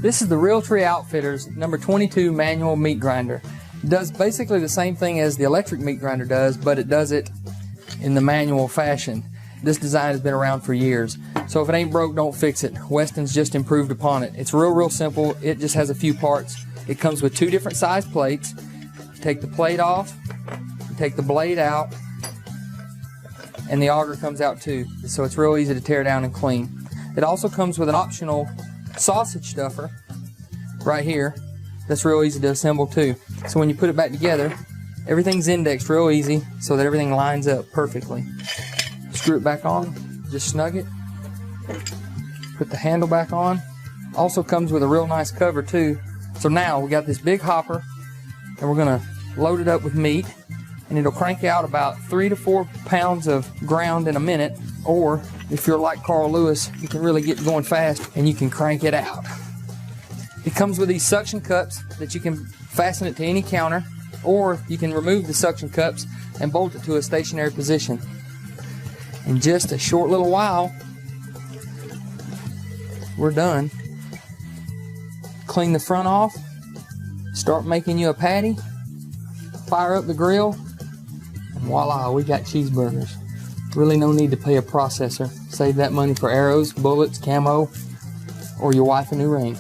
This is the Realtree Outfitters number 22 manual meat grinder. It does basically the same thing as the electric meat grinder does, but it does it in the manual fashion. This design has been around for years, so if it ain't broke, don't fix it. Weston's just improved upon it. It's real simple. It just has a few parts. It comes with 2 different size plates. Take the plate off, take the blade out, and the auger comes out too, so it's real easy to tear down and clean. It also comes with an optional sausage stuffer right here that's real easy to assemble too. So when you put it back together, everything's indexed real easy so that everything lines up perfectly. Screw it back on, just snug it, put the handle back on. Also comes with a real nice cover too. So now we got this big hopper, and we're gonna load it up with meat, and it'll crank out about 3 to 4 pounds of ground in a minute. Or if you're like Carl Lewis, you can really get going fast and you can crank it out. It comes with these suction cups that you can fasten it to any counter, or you can remove the suction cups and bolt it to a stationary position. In just a short little while, we're done. Clean the front off, start making you a patty, fire up the grill, and voila, we got cheeseburgers. Really no need to pay a processor. Save that money for arrows, bullets, camo, or your wife a new ring.